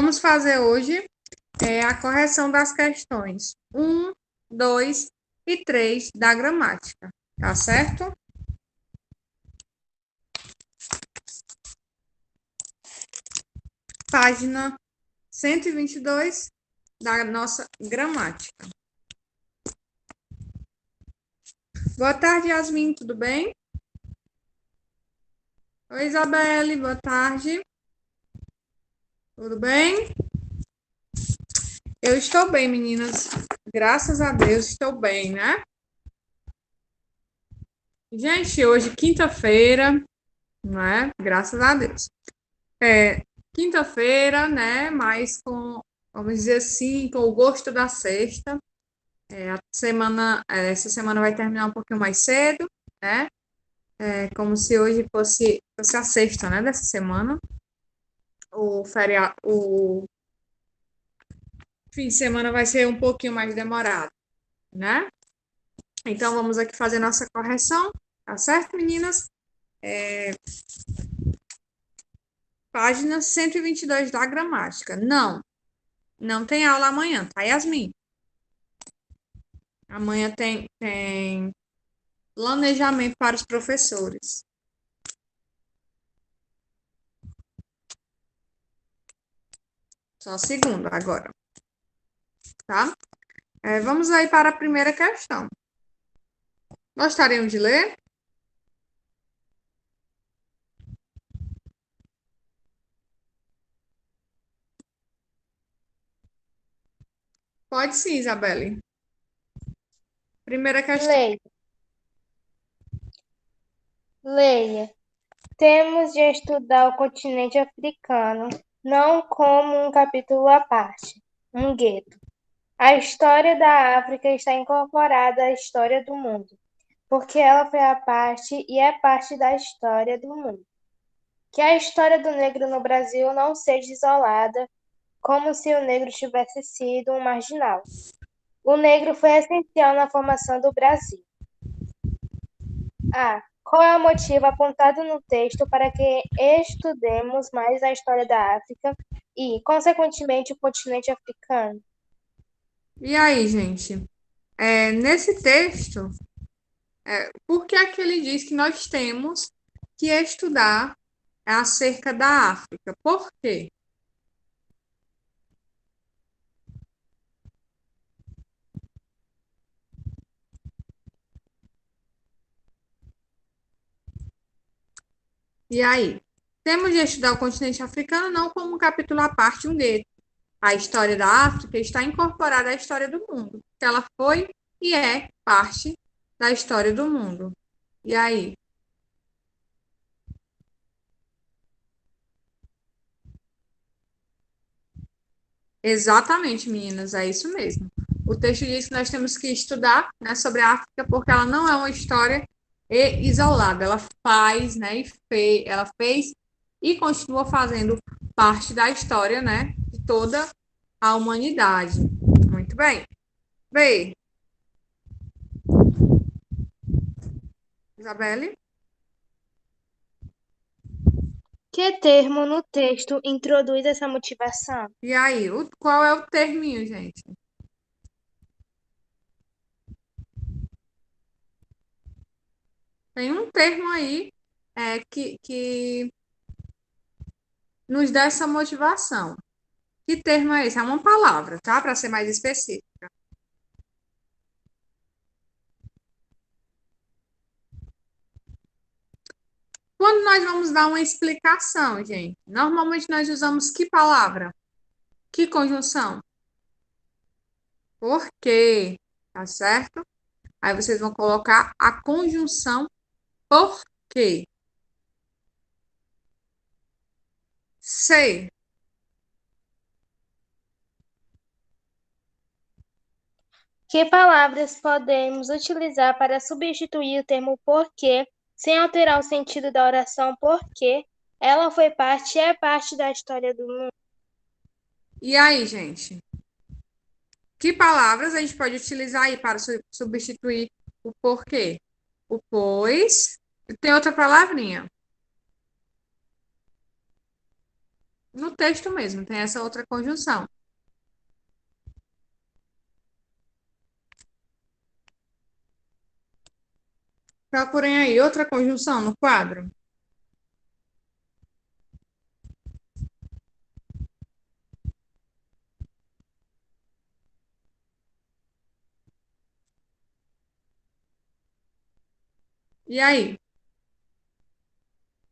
Vamos fazer hoje a correção das questões 1, 2 e 3 da gramática, tá certo? Página 122 da nossa gramática. Boa tarde, Yasmin, tudo bem? Oi, Isabelle, boa tarde. Tudo bem? Eu estou bem, meninas. Graças a Deus, estou bem, né? Gente, hoje quinta-feira, né? Graças a Deus. Quinta-feira, né? Mas com, vamos dizer assim, com o gosto da sexta. Essa semana vai terminar um pouquinho mais cedo, né? Como se hoje fosse a sexta, né? Dessa semana. O fim de semana vai ser um pouquinho mais demorado, né? Então, vamos aqui fazer nossa correção, tá certo, meninas? Página 122 da gramática. Não tem aula amanhã, tá, Yasmin? Amanhã tem planejamento para os professores. Só segunda agora, tá? Vamos aí para a primeira questão. Gostariam de ler? Pode sim, Isabelle. Primeira questão. Leia. Temos de estudar o continente africano, não como um capítulo à parte, um gueto. A história da África está incorporada à história do mundo, porque ela foi a parte e é parte da história do mundo. Que a história do negro no Brasil não seja isolada, como se o negro tivesse sido um marginal. O negro foi essencial na formação do Brasil. A. Qual é o motivo apontado no texto para que estudemos mais a história da África e, consequentemente, o continente africano? E aí, gente? Nesse texto, por que é que ele diz que nós temos que estudar acerca da África? Por quê? E aí? Temos de estudar o continente africano não como um capítulo à parte, um gueto. A história da África está incorporada à história do mundo. Ela foi e é parte da história do mundo. E aí? Exatamente, meninas, é isso mesmo. O texto diz que nós temos que estudar, né, sobre a África porque ela não é uma história isolada. Ela faz, né, ela fez e continua fazendo parte da história, né, de toda a humanidade. Muito bem. B. Isabelle? Que termo no texto introduz essa motivação? E aí? Qual é o terminho, gente? Tem um termo aí que nos dá essa motivação. Que termo é esse? É uma palavra, tá? Para ser mais específico. Quando nós vamos dar uma explicação, gente, normalmente nós usamos que palavra? Que conjunção? Por quê? Tá certo? Aí vocês vão colocar a conjunção por quê. C. Que palavras podemos utilizar para substituir o termo porque, sem alterar o sentido da oração porque? Ela foi parte e é parte da história do mundo. E aí, gente? Que palavras a gente pode utilizar aí para substituir o porquê? O pois. E tem outra palavrinha. No texto mesmo, tem essa outra conjunção. Procurem aí outra conjunção no quadro. E aí?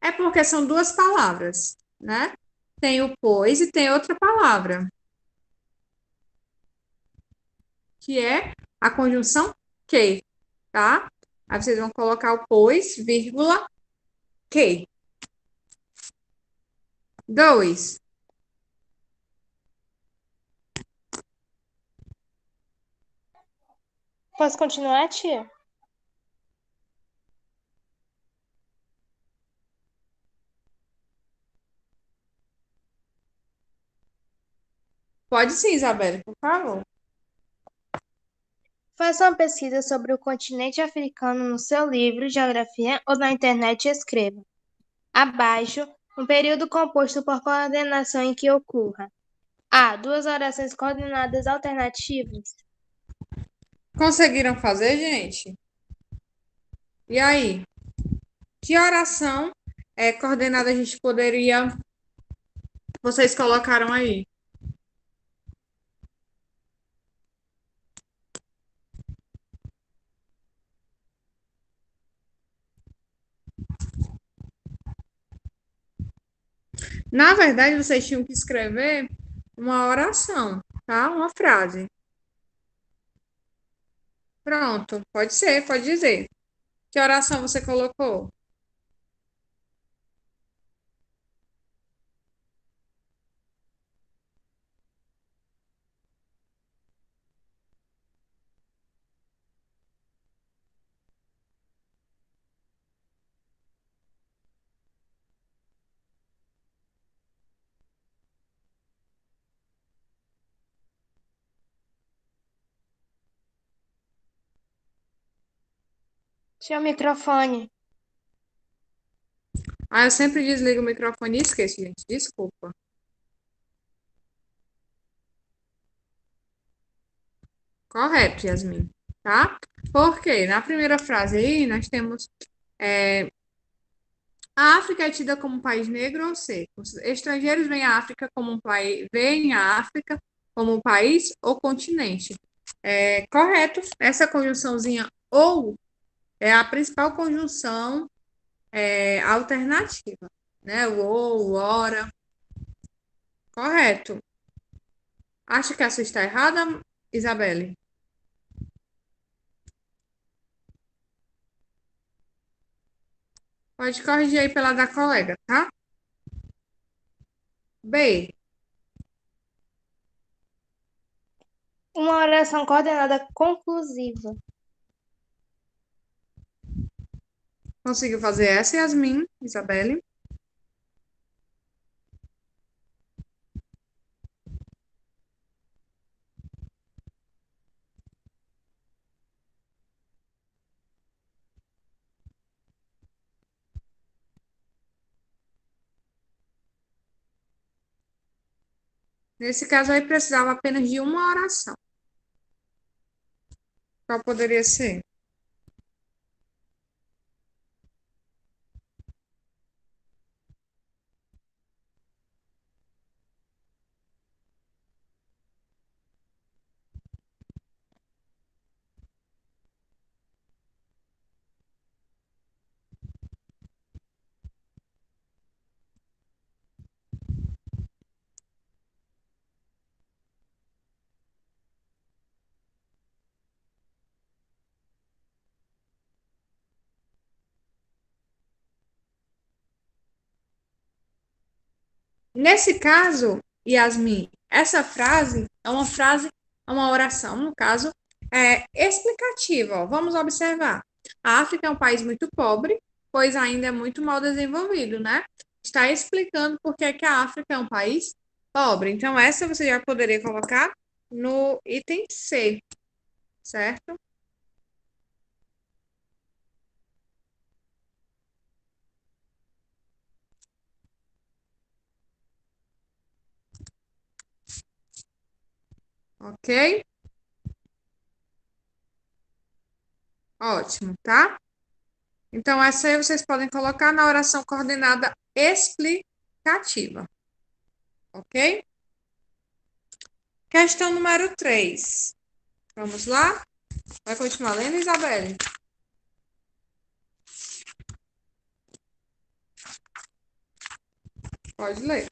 É porque são duas palavras, né? Tem o pois e tem outra palavra, que é a conjunção que, tá? Aí vocês vão colocar o pois, vírgula, que. Dois. Posso continuar, tia? Pode sim, Isabela, por favor. Faça uma pesquisa sobre o continente africano no seu livro Geografia ou na internet e escreva. Abaixo, um período composto por coordenação em que ocorra. A. Duas orações coordenadas alternativas. Conseguiram fazer, gente? E aí? Que oração coordenada a gente poderia. Vocês colocaram aí? Na verdade, vocês tinham que escrever uma oração, tá? Uma frase. Pronto, pode ser, pode dizer. Que oração você colocou? Seu microfone. Ah, eu sempre desligo o microfone e esqueço, gente. Desculpa. Correto, Yasmin. Tá? Porque na primeira frase aí nós temos a África é tida como um país negro ou seco. Os estrangeiros veem a África como um país, veem a África como um país ou continente. Correto. Essa conjunçãozinha ou é a principal conjunção alternativa, né? O ou, o ora. Correto. Acha que essa está errada, Isabelle? Pode corrigir aí pela da colega, tá? B. Uma oração coordenada conclusiva. Conseguiu fazer essa, Yasmin, Isabelle? Nesse caso aí precisava apenas de uma oração. Qual poderia ser? Nesse caso, Yasmin, essa frase é uma frase, é uma oração, no caso, explicativa. Ó. Vamos observar. A África é um país muito pobre, pois ainda é muito mal desenvolvido, né? Está explicando por que que a África é um país pobre. Então, essa você já poderia colocar no item C, certo? Ok? Ótimo, tá? Então, essa aí vocês podem colocar na oração coordenada explicativa. Ok? Questão número 3. Vamos lá? Vai continuar lendo, Isabelle? Pode ler.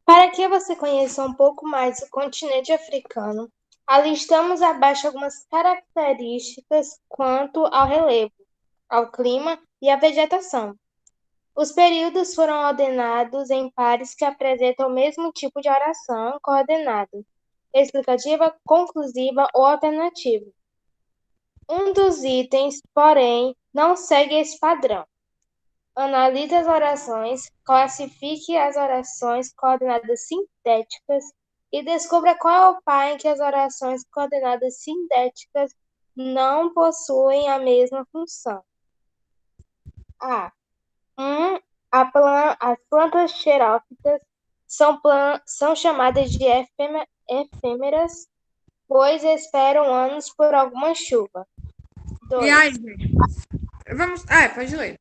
Para que você conheça um pouco mais o continente africano, alistamos abaixo algumas características quanto ao relevo, ao clima e à vegetação. Os períodos foram ordenados em pares que apresentam o mesmo tipo de oração coordenada, explicativa, conclusiva ou alternativa. Um dos itens, porém, não segue esse padrão. Analise as orações, classifique as orações coordenadas sintéticas e descubra qual é o par em que as orações coordenadas sintéticas não possuem a mesma função. A. As plantas xerófitas são chamadas de efêmeras, pois esperam anos por alguma chuva. E 2. aí, gente? Vamos. Pode ler.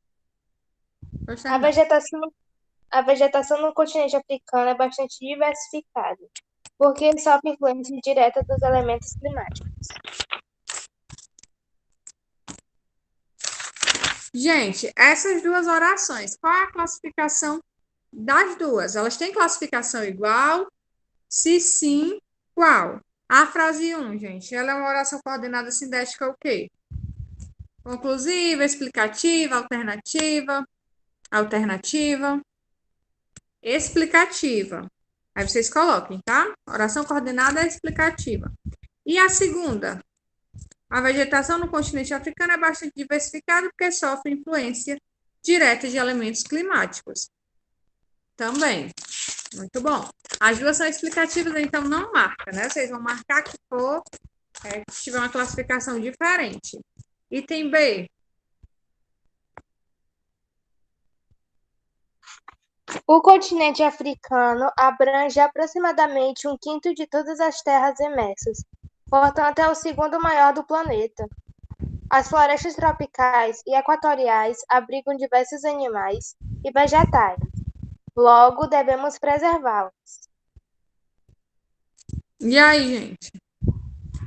Pode A terminar. vegetação no continente africano é bastante diversificada, porque sofre influência direta dos elementos climáticos. Gente, essas duas orações, qual é a classificação das duas? Elas têm classificação igual? Se sim, qual? A frase 1, gente, ela é uma oração coordenada sintética o quê? Conclusiva, explicativa, alternativa, explicativa. Aí vocês coloquem, tá? Oração coordenada explicativa. E a segunda? A vegetação no continente africano é bastante diversificada porque sofre influência direta de elementos climáticos. Também. Muito bom. As duas são explicativas, então não marca, né? Vocês vão marcar que for, que tiver uma classificação diferente. Item B. O continente africano abrange aproximadamente um quinto de todas as terras emersas, portanto é o segundo maior do planeta. As florestas tropicais e equatoriais abrigam diversos animais e vegetais. Logo, devemos preservá-las. E aí, gente?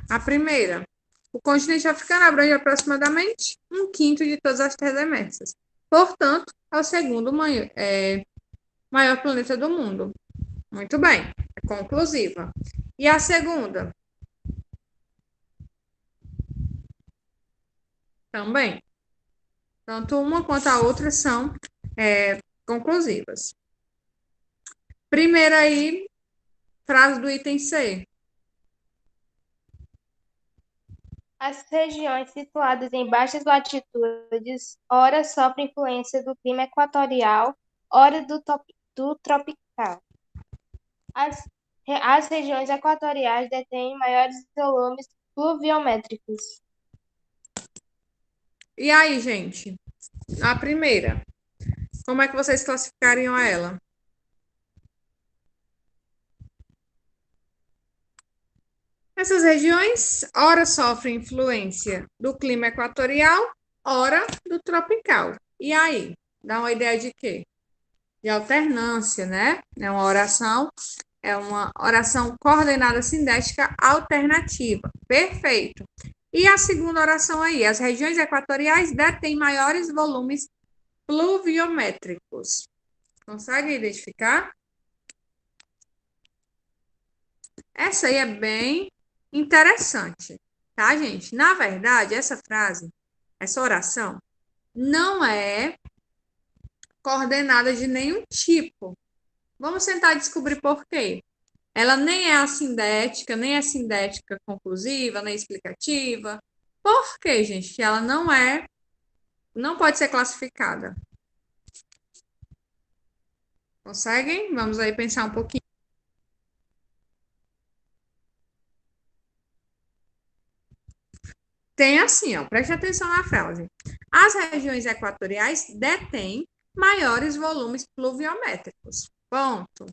A primeira. O continente africano abrange aproximadamente um quinto de todas as terras emersas. Portanto, é o segundo maior planeta do mundo. Muito bem. É conclusiva. E a segunda? Também. Tanto uma quanto a outra são conclusivas. Primeira aí, frase do item C. As regiões situadas em baixas latitudes, ora sofrem influência do clima equatorial, ora do tropical. As regiões equatoriais detêm maiores volumes pluviométricos. E aí, gente? A primeira. Como é que vocês classificariam ela? Essas regiões, ora sofrem influência do clima equatorial, ora do tropical. E aí? Dá uma ideia de quê? De alternância, né? É uma oração coordenada sintética alternativa. Perfeito. E a segunda oração aí? As regiões equatoriais detêm maiores volumes pluviométricos. Consegue identificar? Essa aí é bem interessante, tá, gente? Na verdade, essa frase, essa oração, não é coordenada de nenhum tipo. Vamos tentar descobrir por quê. Ela nem é assindética, nem é sindética conclusiva, nem explicativa. Por quê, gente? Que ela não pode ser classificada. Conseguem? Vamos aí pensar um pouquinho. Tem assim, ó, preste atenção na frase. As regiões equatoriais detêm maiores volumes pluviométricos. Ponto.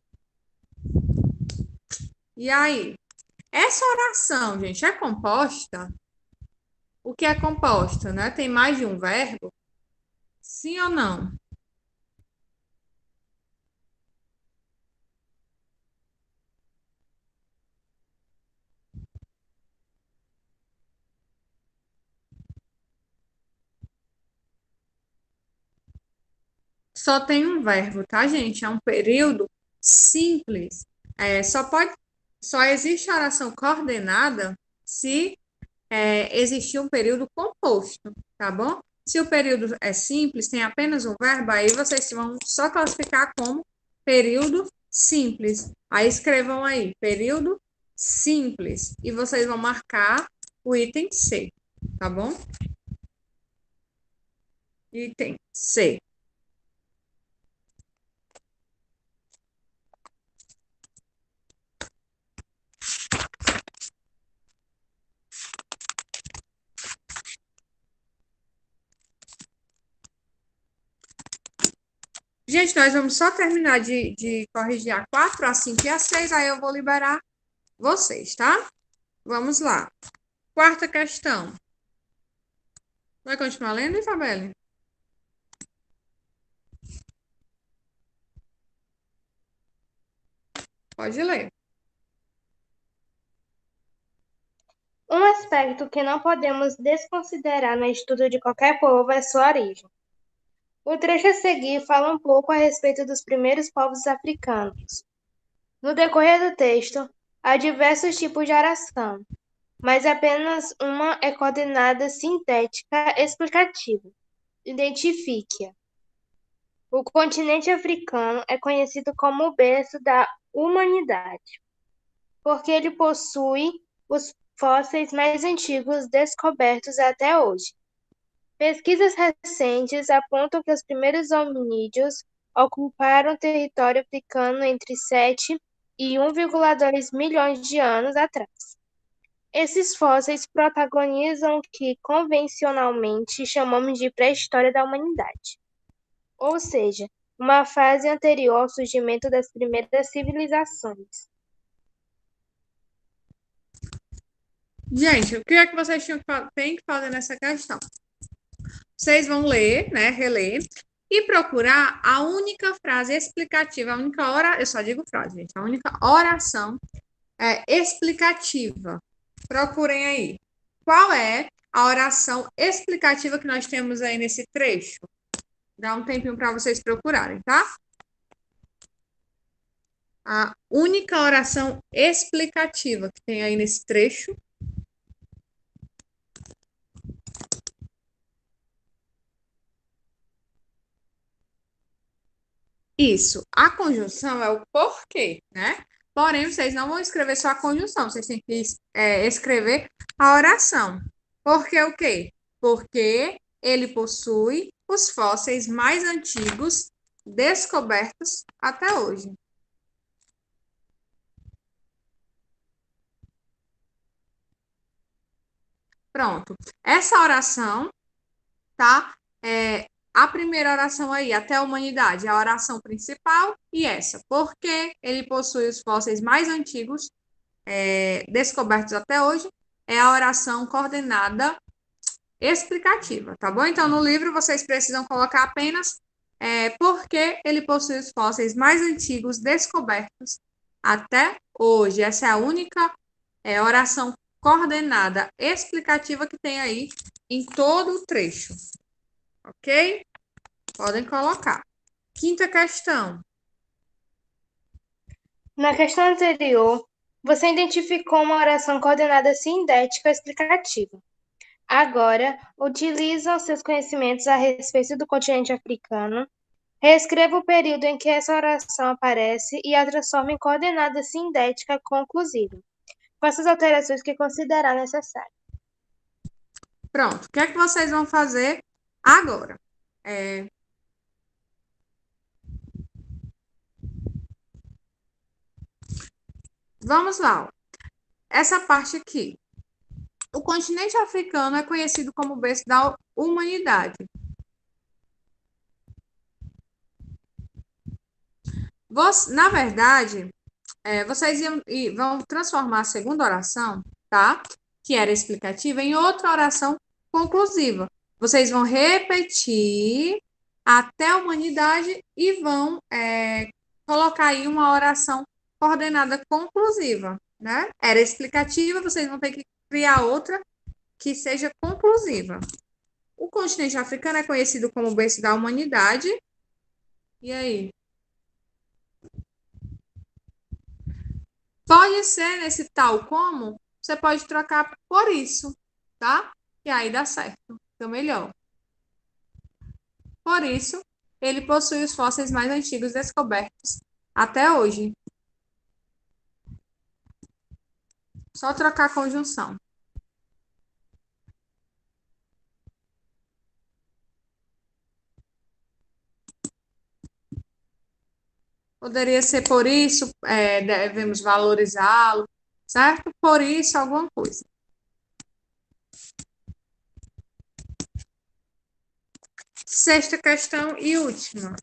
E aí? Essa oração, gente, é composta? O que é composta, né? Tem mais de um verbo? Sim ou não? Só tem um verbo, tá, gente? É um período simples. Só existe oração coordenada se existir um período composto, tá bom? Se o período é simples, tem apenas um verbo, aí vocês vão só classificar como período simples. Aí escrevam aí, período simples. E vocês vão marcar o item C, tá bom? Item C. Gente, nós vamos só terminar de corrigir a 4, a 5 e a 6, aí eu vou liberar vocês, tá? Vamos lá. Quarta questão. Vai continuar lendo, Isabelle? Pode ler. Um aspecto que não podemos desconsiderar no estudo de qualquer povo é sua origem. O trecho a seguir fala um pouco a respeito dos primeiros povos africanos. No decorrer do texto, há diversos tipos de oração, mas apenas uma é coordenada sintética explicativa. Identifique-a. O continente africano é conhecido como o berço da humanidade, porque ele possui os fósseis mais antigos descobertos até hoje. Pesquisas recentes apontam que os primeiros hominídeos ocuparam o território africano entre 7 e 1,2 milhões de anos atrás. Esses fósseis protagonizam o que convencionalmente chamamos de pré-história da humanidade, ou seja, uma fase anterior ao surgimento das primeiras civilizações. Gente, o que é que vocês têm que fazer nessa questão? Vocês vão ler, né, reler, e procurar a única frase explicativa, a única oração, eu só digo frase, gente, a única oração explicativa. Procurem aí. Qual é a oração explicativa que nós temos aí nesse trecho? Dá um tempinho para vocês procurarem, tá? A única oração explicativa que tem aí nesse trecho. Isso. A conjunção é o porquê, né? Porém, vocês não vão escrever só a conjunção, vocês têm que escrever a oração. Porque o quê? Porque ele possui os fósseis mais antigos descobertos até hoje. Pronto. Essa oração, tá? A primeira oração aí, até a humanidade, a oração principal e essa. Porque ele possui os fósseis mais antigos descobertos até hoje, é a oração coordenada explicativa, tá bom? Então, no livro, vocês precisam colocar apenas porque ele possui os fósseis mais antigos descobertos até hoje. Essa é a única oração coordenada explicativa que tem aí em todo o trecho, ok? Podem colocar. Quinta questão. Na questão anterior, você identificou uma oração coordenada sintética explicativa. Agora, utiliza seus conhecimentos a respeito do continente africano, reescreva o período em que essa oração aparece e a transforme em coordenada sintética conclusiva. Faça as alterações que considerar necessárias. Pronto. O que é que vocês vão fazer agora? Vamos lá. Essa parte aqui. O continente africano é conhecido como o berço da humanidade. Na verdade, vocês vão transformar a segunda oração, tá? Que era explicativa, em outra oração conclusiva. Vocês vão repetir até a humanidade e vão colocar aí uma oração coordenada conclusiva, né? Era explicativa, vocês vão ter que criar outra que seja conclusiva. O continente africano é conhecido como o berço da humanidade. E aí? Pode ser nesse tal como, você pode trocar por isso, tá? E aí dá certo, fica melhor. Por isso, ele possui os fósseis mais antigos descobertos até hoje. Só trocar a conjunção. Poderia ser por isso, devemos valorizá-lo, certo? Por isso, alguma coisa. Sexta questão e última.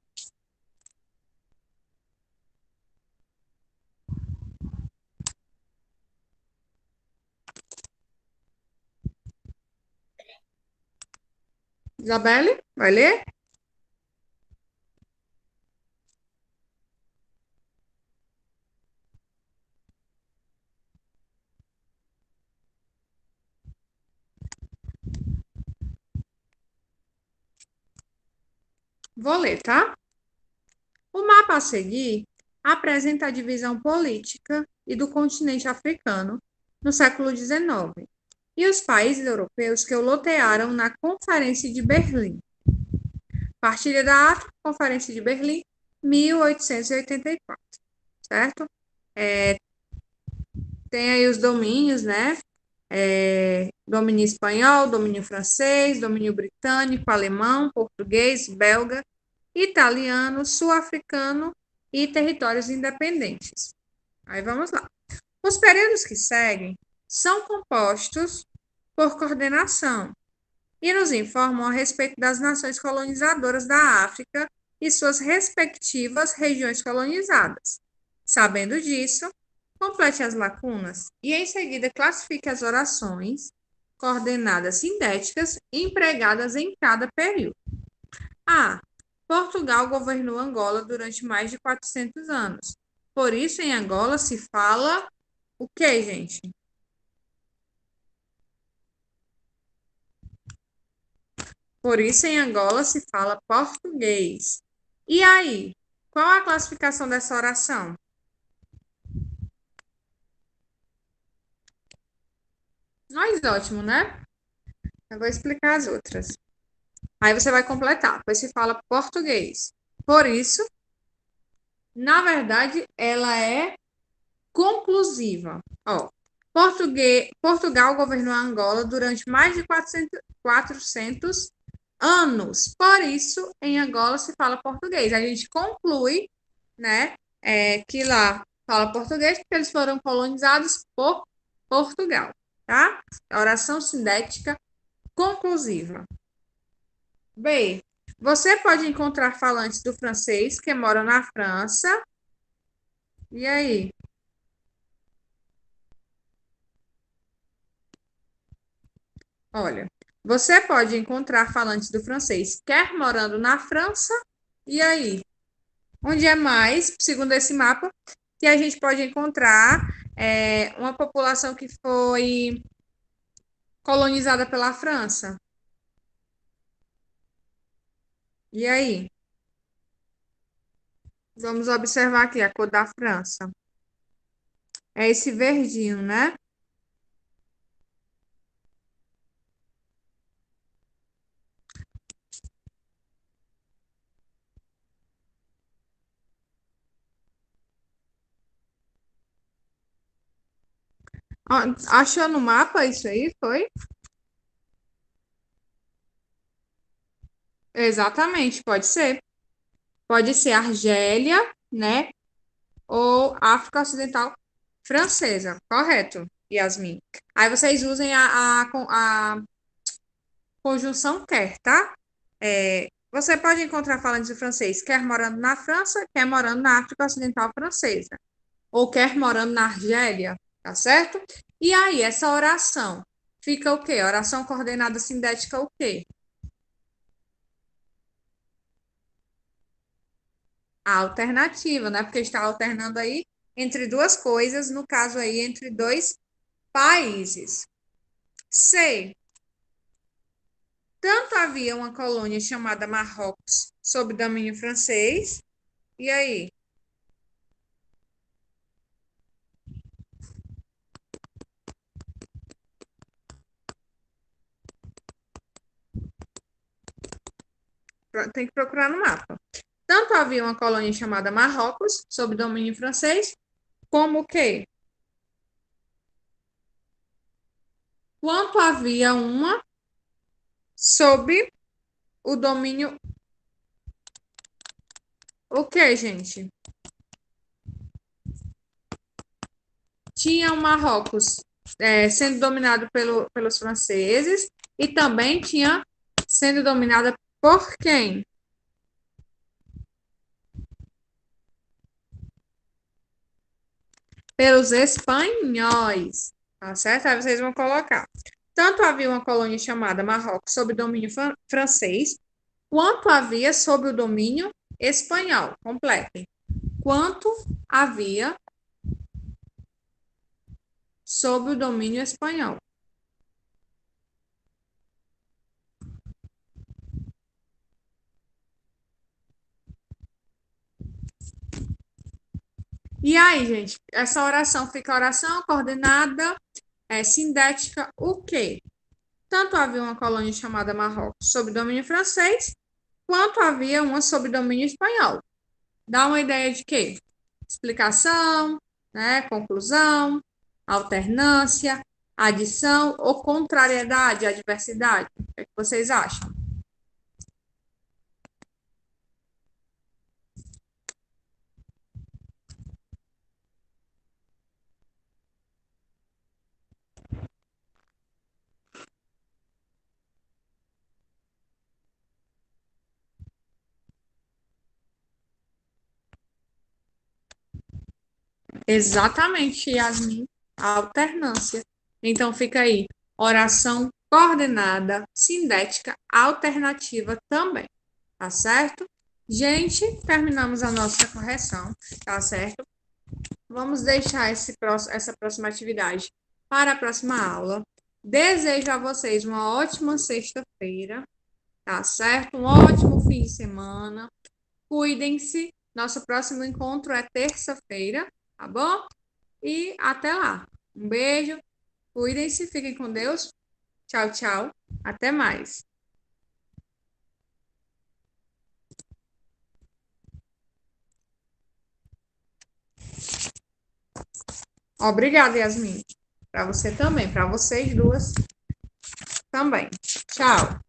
Isabelle, vai ler? Vou ler, tá? O mapa a seguir apresenta a divisão política e do continente africano no século XIX e os países europeus que o lotearam na Conferência de Berlim. Partilha da África, Conferência de Berlim, 1884, certo? Tem aí os domínios, né? Domínio espanhol, domínio francês, domínio britânico, alemão, português, belga, italiano, sul-africano e territórios independentes. Aí vamos lá. Os períodos que seguem são compostos por coordenação e nos informam a respeito das nações colonizadoras da África e suas respectivas regiões colonizadas. Sabendo disso, complete as lacunas e em seguida classifique as orações coordenadas sintéticas empregadas em cada período. A. Portugal governou Angola durante mais de 400 anos. Por isso, em Angola se fala o quê, gente? Por isso, em Angola se fala português. E aí, qual a classificação dessa oração? Nós, ótimo, né? Eu vou explicar as outras. Aí você vai completar, pois se fala português. Por isso, na verdade, ela é conclusiva. Ó, Portugal governou Angola durante mais de 400 anos. Por isso, em Angola se fala português. A gente conclui, né, que lá fala português porque eles foram colonizados por Portugal, tá? Oração sintética conclusiva. B. Você pode encontrar falantes do francês que moram na França. E aí? Olha, você pode encontrar falantes do francês quer morando na França. E aí? Onde é mais, segundo esse mapa, que a gente pode encontrar uma população que foi colonizada pela França? E aí? Vamos observar aqui a cor da França. É esse verdinho, né? Ó, achou no mapa isso aí? Foi? Exatamente, pode ser. Pode ser Argélia, né? Ou África Ocidental Francesa. Correto, Yasmin. Aí vocês usem a conjunção quer, tá? Você pode encontrar falantes de francês quer morando na França, quer morando na África Ocidental Francesa. ou quer morando na Argélia, tá certo? E aí, essa oração fica o quê? Oração coordenada sindética o quê? A alternativa, né? Porque está alternando aí entre duas coisas, no caso aí, entre dois países. C. Tanto havia uma colônia chamada Marrocos sob domínio francês. E aí? Tem que procurar no mapa. Tanto havia uma colônia chamada Marrocos sob domínio francês, como o quê? Quanto havia uma sob o domínio. O que, gente? Tinha o Marrocos sendo dominado pelos franceses e também tinha sendo dominada por quem? Pelos espanhóis, tá certo? Aí vocês vão colocar. Tanto havia uma colônia chamada Marrocos sob domínio francês, quanto havia sob o domínio espanhol. Completem. Quanto havia sob o domínio espanhol. E aí, gente, essa oração fica oração coordenada sindética o quê? Tanto havia uma colônia chamada Marrocos sob domínio francês, quanto havia uma sob domínio espanhol. Dá uma ideia de quê? Explicação, né, conclusão, alternância, adição ou contrariedade, adversidade? O que vocês acham? Exatamente, Yasmin, a alternância. Então fica aí, oração coordenada, sindética, alternativa também, tá certo? Gente, terminamos a nossa correção, tá certo? Vamos deixar essa próxima atividade para a próxima aula. Desejo a vocês uma ótima sexta-feira, tá certo? Um ótimo fim de semana. Cuidem-se. Nosso próximo encontro é terça-feira, tá bom? E até lá. Um beijo. Cuidem-se, fiquem com Deus. Tchau, tchau. Até mais. Obrigada, Yasmin. Para você também, para vocês duas também. Tchau.